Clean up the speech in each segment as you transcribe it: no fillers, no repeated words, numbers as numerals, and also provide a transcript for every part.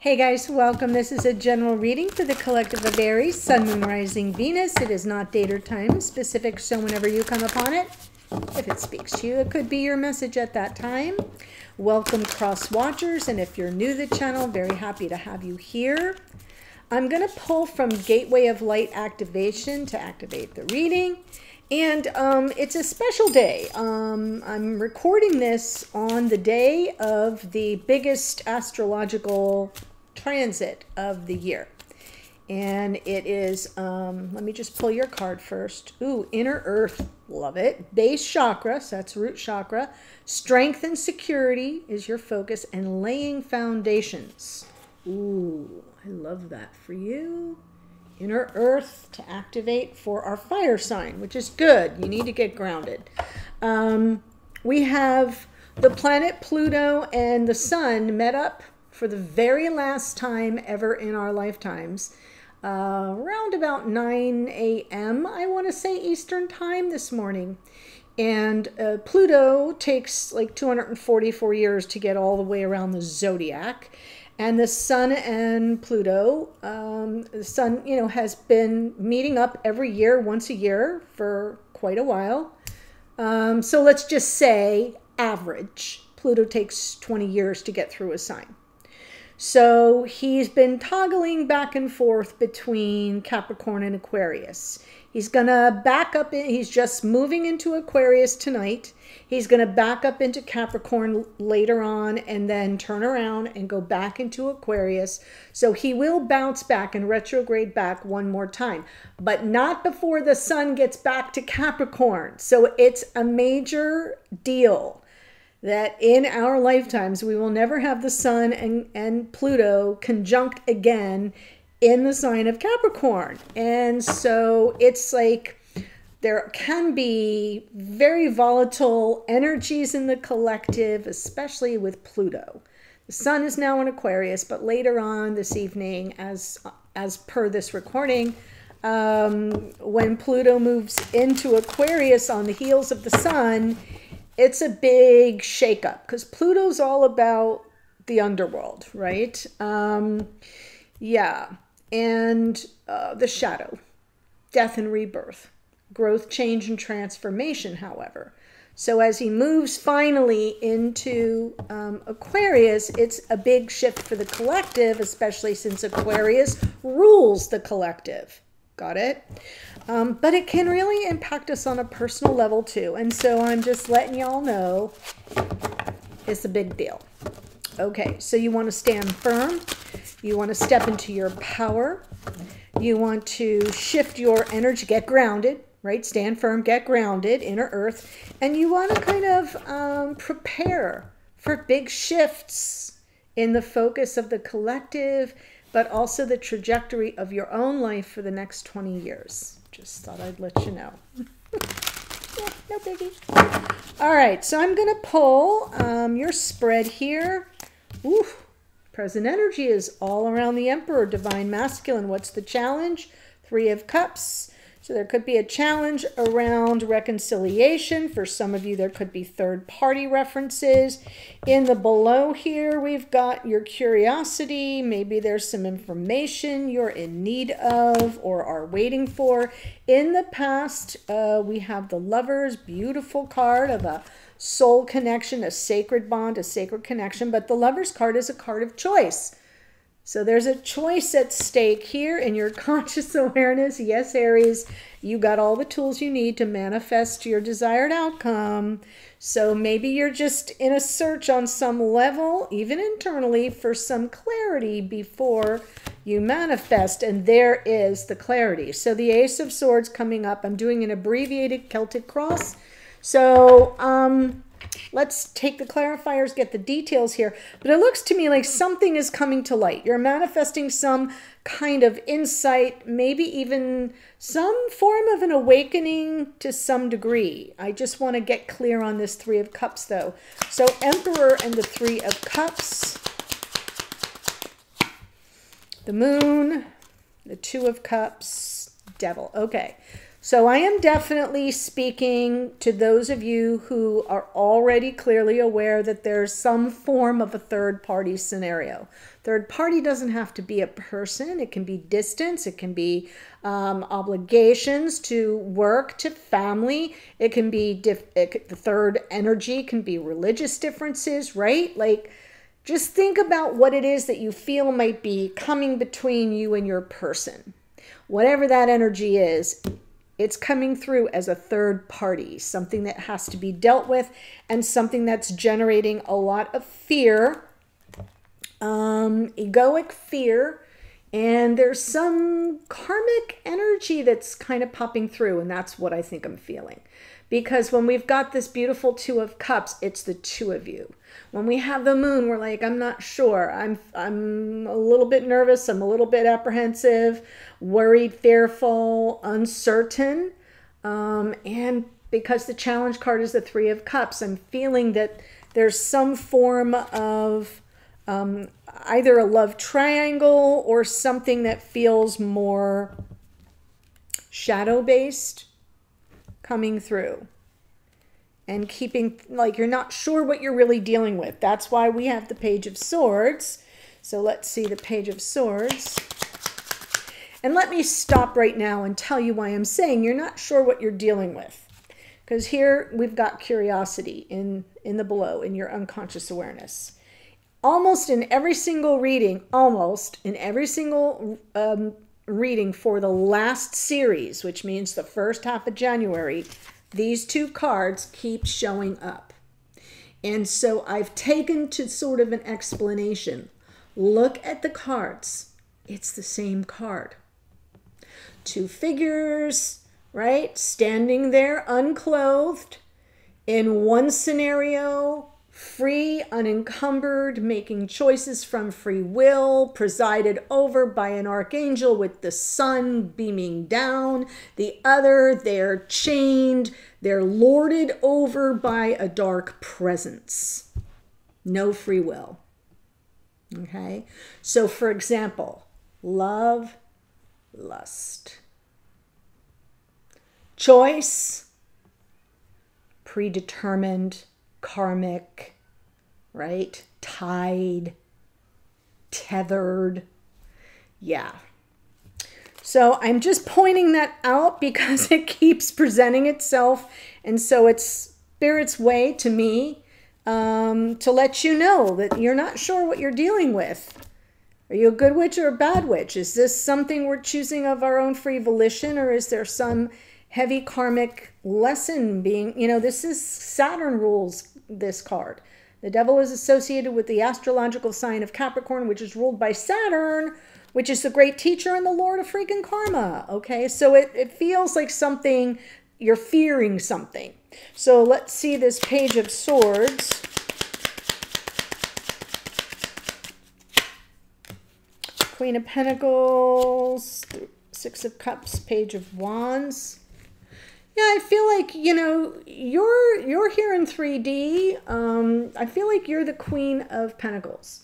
Hey guys, welcome. This is a general reading for the collective of Aries, Sun, Moon, Rising, Venus. It is not date or time specific, so whenever you come upon it, if it speaks to you, it could be your message at that time. Welcome cross watchers, and if you're new to the channel, very happy to have you here. I'm going to pull from Gateway of Light Activation to activate the reading. And it's a special day. I'm recording this on the day of the biggest astrological transit of the year. And it is, let me just pull your card first. Ooh, Inner Earth, love it. Base chakra, so that's root chakra. Strength and security is your focus, and laying foundations. Ooh, I love that for you. Inner Earth to activate for our fire sign, which is good. You need to get grounded. We have the planet Pluto and the Sun met up for the very last time ever in our lifetimes, around about 9 a.m., I want to say Eastern time this morning. And Pluto takes like 244 years to get all the way around the zodiac. And the Sun and Pluto, the Sun, has been meeting up every year, once a year for quite a while. So let's just say average. Pluto takes 20 years to get through a sign. So he's been toggling back and forth between Capricorn and Aquarius. He's going to back up in, he's just moving into Aquarius tonight. He's going to back up into Capricorn later on and then turn around and go back into Aquarius. So he will bounce back and retrograde back one more time, but not before the Sun gets back to Capricorn. So it's a major deal that in our lifetimes, we will never have the Sun and Pluto conjunct again in the sign of Capricorn. And so it's like there can be very volatile energies in the collective, especially with Pluto. The Sun is now in Aquarius, but later on this evening, as per this recording, when Pluto moves into Aquarius on the heels of the Sun, it's a big shakeup because Pluto's all about the underworld, right? Yeah. And the shadow, death and rebirth, growth, change, and transformation, however. So as he moves finally into Aquarius, it's a big shift for the collective, especially since Aquarius rules the collective. Got it? But it can really impact us on a personal level too. And so I'm just letting y'all know it's a big deal. Okay, so you want to stand firm. You want to step into your power. You want to shift your energy, get grounded, right? Stand firm, get grounded, Inner Earth. And you want to kind of prepare for big shifts in the focus of the collective, but also the trajectory of your own life for the next 20 years. Just thought I'd let you know. Yeah, no biggie. All right, so I'm going to pull your spread here. Ooh, present energy is all around the Emperor, Divine Masculine. What's the challenge? 3 of Cups. So there could be a challenge around reconciliation. For some of you, there could be third-party references. In the below here, we've got your curiosity. Maybe there's some information you're in need of or are waiting for. In the past, we have the Lovers, beautiful card of a soul connection, a sacred bond, a sacred connection. But the Lovers card is a card of choice. So there's a choice at stake here in your conscious awareness. Yes, Aries, you got all the tools you need to manifest your desired outcome. So maybe you're just in a search on some level, even internally, for some clarity before you manifest. And there is the clarity. So the Ace of Swords coming up. I'm doing an abbreviated Celtic cross. So let's take the clarifiers, get the details here. But it looks to me like something is coming to light. You're manifesting some kind of insight, maybe even some form of an awakening to some degree. I just want to get clear on this 3 of Cups, though. So Emperor and the 3 of Cups. The Moon, the 2 of Cups, Devil. Okay. So I am definitely speaking to those of you who are already clearly aware that there's some form of a third party scenario. Third party doesn't have to be a person. It can be distance. It can be obligations to work, to family. It can be, the third energy can be religious differences, right? Like, just think about what it is that you feel might be coming between you and your person. Whatever that energy is, it's coming through as a third party, something that has to be dealt with and something that's generating a lot of fear, egoic fear, and there's some karmic energy that's kind of popping through, and that's what I think I'm feeling. Because when we've got this beautiful Two of Cups, it's the two of you. When we have the moon, we're like, I'm not sure. I'm a little bit nervous. I'm a little bit apprehensive, worried, fearful, uncertain. And because the challenge card is the Three of Cups, I'm feeling that there's some form of either a love triangle or something that feels more shadow-based coming through. And keeping, like, you're not sure what you're really dealing with. That's why we have the Page of Swords. So let's see the Page of Swords. And let me stop right now and tell you why I'm saying you're not sure what you're dealing with. Because here we've got curiosity in the below, in your unconscious awareness. Almost in every single reading, reading for the last series, which means the first half of January, these two cards keep showing up. And so I've taken to sort of an explanation. Look at the cards. It's the same card. Two figures, right? Standing there unclothed. In one scenario, free, unencumbered, making choices from free will, presided over by an archangel with the sun beaming down. The other, they're chained, they're lorded over by a dark presence. No free will. Okay? So, for example, love, lust. Choice, predetermined, karmic, right? Tied, tethered. Yeah. So I'm just pointing that out because it keeps presenting itself. And so it's Spirit's way to me to let you know that you're not sure what you're dealing with. Are you a good witch or a bad witch? Is this something we're choosing of our own free volition, or is there some heavy karmic lesson being, this is Saturn rules this card. The devil is associated with the astrological sign of Capricorn, which is ruled by Saturn, which is the great teacher and the lord of freaking karma. Okay, so it feels like something, you're fearing something. So let's see this Page of Swords. Queen of Pentacles, Six of Cups, Page of Wands. Yeah, I feel like, you're here in 3D. I feel like you're the Queen of Pentacles.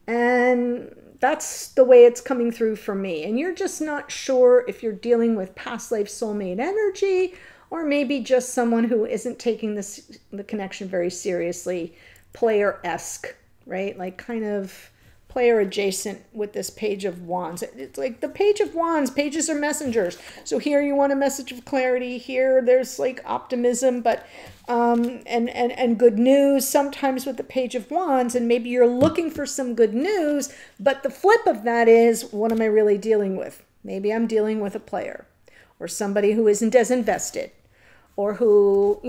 And that's the way it's coming through for me. And you're just not sure if you're dealing with past life soulmate energy, or maybe just someone who isn't taking the connection very seriously, player-esque, right? Like kind of player adjacent with this Page of Wands. It's like the Page of Wands, pages are messengers. So here you want a message of clarity. Here there's like optimism, but and good news sometimes with the Page of Wands, and maybe you're looking for some good news, but the flip of that is, what am I really dealing with? Maybe I'm dealing with a player or somebody who isn't as invested, or who,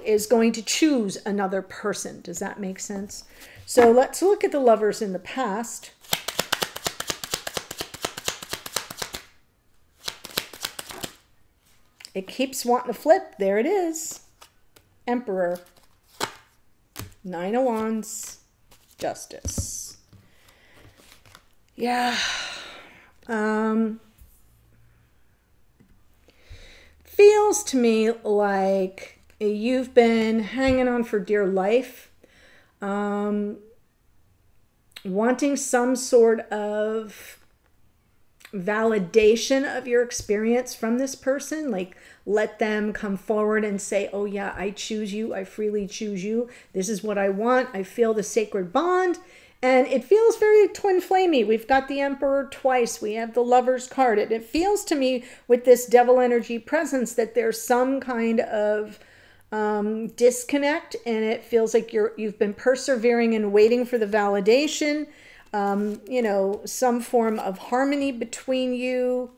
is going to choose another person. Does that make sense? So let's look at the lovers in the past. It keeps wanting to flip. There it is. Emperor. Nine of Wands. Justice. Yeah. Feels to me like you've been hanging on for dear life. Wanting some sort of validation of your experience from this person. Like, let them come forward and say, oh yeah, I choose you. I freely choose you. This is what I want. I feel the sacred bond. And it feels very twin flamey. We've got the Emperor twice. We have the Lover's card. It feels to me with this devil energy presence that there's some kind of disconnect, and it feels like you've been persevering and waiting for the validation. You know, some form of harmony between you.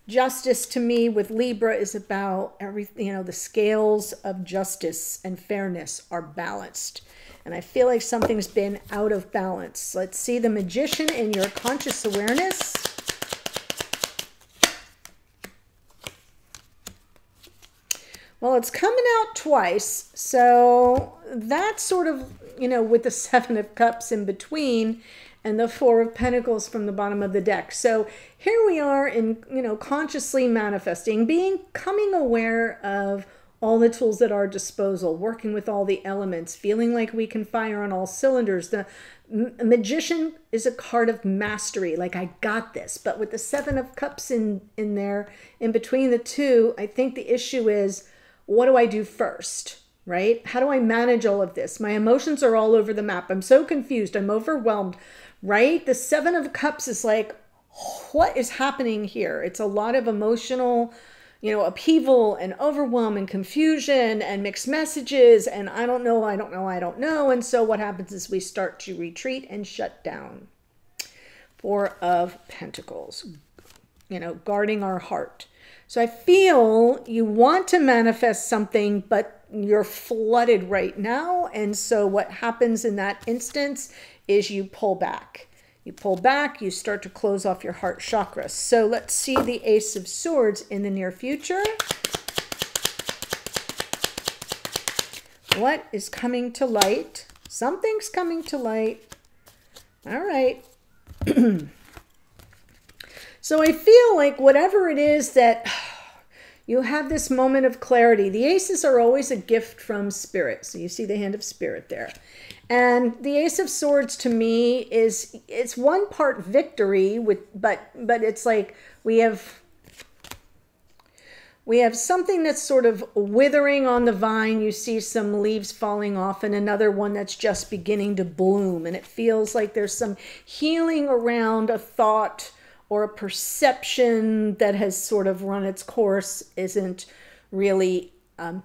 Justice to me with Libra is about everything, you know, the scales of justice and fairness are balanced. And I feel like something's been out of balance. Let's see the Magician in your conscious awareness. Well, it's coming out twice. So that's sort of, you know, with the Seven of Cups in between and the Four of Pentacles from the bottom of the deck. So here we are in, you know, consciously manifesting, becoming aware of all the tools at our disposal, working with all the elements, feeling like we can fire on all cylinders. The Magician is a card of mastery, like I got this. But with the Seven of Cups in there, in between the two, I think the issue is, what do I do first, right? How do I manage all of this? My emotions are all over the map. I'm so confused. I'm overwhelmed, right? The Seven of Cups is like, what is happening here? It's a lot of emotional, you know, upheaval and overwhelm and confusion and mixed messages. And I don't know. And so what happens is we start to retreat and shut down. Four of Pentacles, you know, guarding our heart. So I feel you want to manifest something, but you're flooded right now. And so what happens in that instance is you pull back. You pull back, you start to close off your heart chakra. So let's see the Ace of Swords in the near future. What is coming to light? Something's coming to light. All right. So I feel like whatever it is that you have this moment of clarity. The aces are always a gift from spirit. So you see the hand of spirit there. And the Ace of Swords to me is, it's one part victory with, but it's like we have something that's sort of withering on the vine. You see some leaves falling off, and another one that's just beginning to bloom. And it feels like there's some healing around a thought or a perception that has sort of run its course, isn't really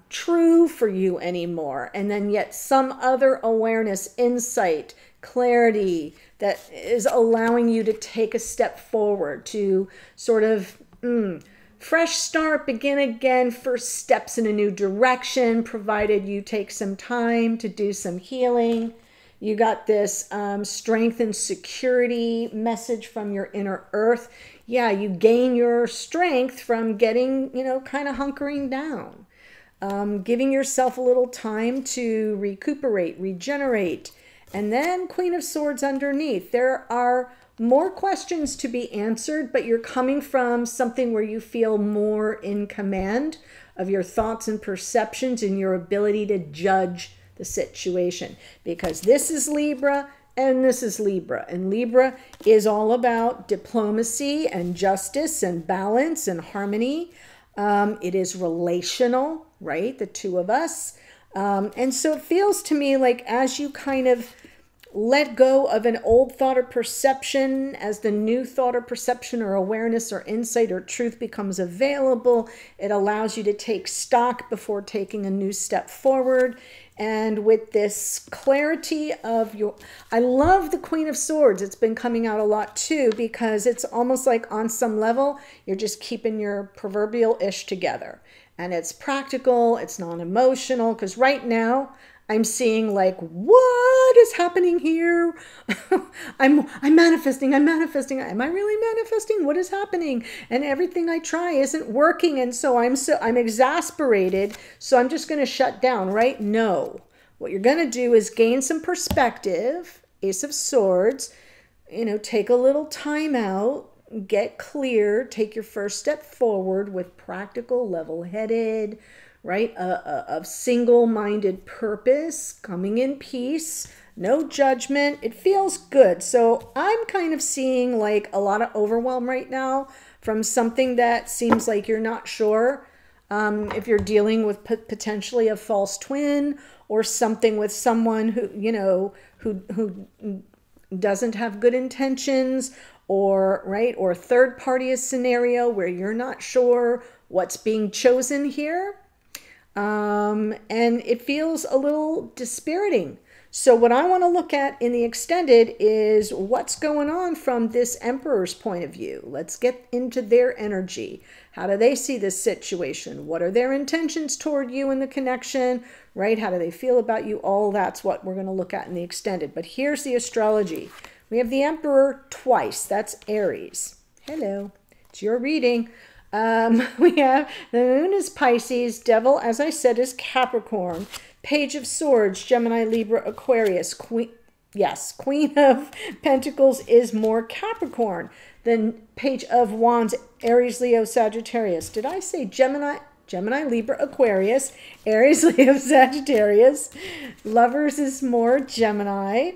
true for you anymore. And then yet some other awareness, insight, clarity that is allowing you to take a step forward, to sort of fresh start, begin again, first steps in a new direction, provided you take some time to do some healing. You got this strength and security message from your inner earth. Yeah, you gain your strength from getting, you know, kind of hunkering down. Giving yourself a little time to recuperate, regenerate. And then Queen of Swords underneath. There are more questions to be answered, but you're coming from something where you feel more in command of your thoughts and perceptions and your ability to judge the situation, because this is Libra and this is Libra, and Libra is all about diplomacy and justice and balance and harmony. It is relational, right? The two of us. And so it feels to me like as you kind of let go of an old thought or perception, as the new thought or perception or awareness or insight or truth becomes available, it allows you to take stock before taking a new step forward. And with this clarity of your, I love the Queen of Swords. It's been coming out a lot too, because it's almost like on some level, you're just keeping your proverbial ish together. And it's practical, it's non-emotional, because right now I'm seeing like, what is happening here? I'm manifesting. Am I really manifesting? What is happening? And everything I try isn't working. And so I'm exasperated. So I'm just going to shut down, right? No. What you're going to do is gain some perspective. Ace of Swords, you know, take a little time out, get clear, take your first step forward with practical, level-headed, right? A single-minded purpose, coming in peace, no judgment. It feels good. So I'm kind of seeing like a lot of overwhelm right now from something that seems like you're not sure if you're dealing with potentially a false twin or something with someone who, you know, who doesn't have good intentions, or right, or third party scenario where you're not sure what's being chosen here. And it feels a little dispiriting. So what I want to look at in the extended is what's going on from this Emperor's point of view. Let's get into their energy. How do they see this situation? What are their intentions toward you in the connection, right? How do they feel about you? All that's what we're going to look at in the extended. But here's the astrology. We have the Emperor twice. That's Aries. Hello. It's your reading. We have the Moon is Pisces. Devil, as I said, is Capricorn. Page of Swords, Gemini, Libra, Aquarius. Queen of Pentacles is more Capricorn. Then Page of Wands, Aries, Leo, Sagittarius. Did I say Gemini, Libra, Aquarius, Aries, Leo, Sagittarius? Lovers is more Gemini.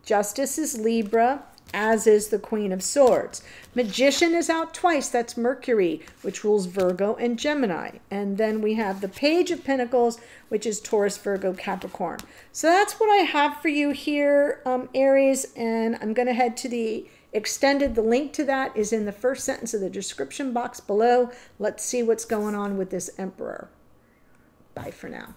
Justice is Libra, as is the Queen of Swords. Magician is out twice. That's Mercury, which rules Virgo and Gemini. And then we have the Page of Pentacles, which is Taurus, Virgo, Capricorn. So that's what I have for you here, Aries. And I'm going to head to the extended. The link to that is in the first sentence of the description box below. Let's see what's going on with this Emperor. Bye for now.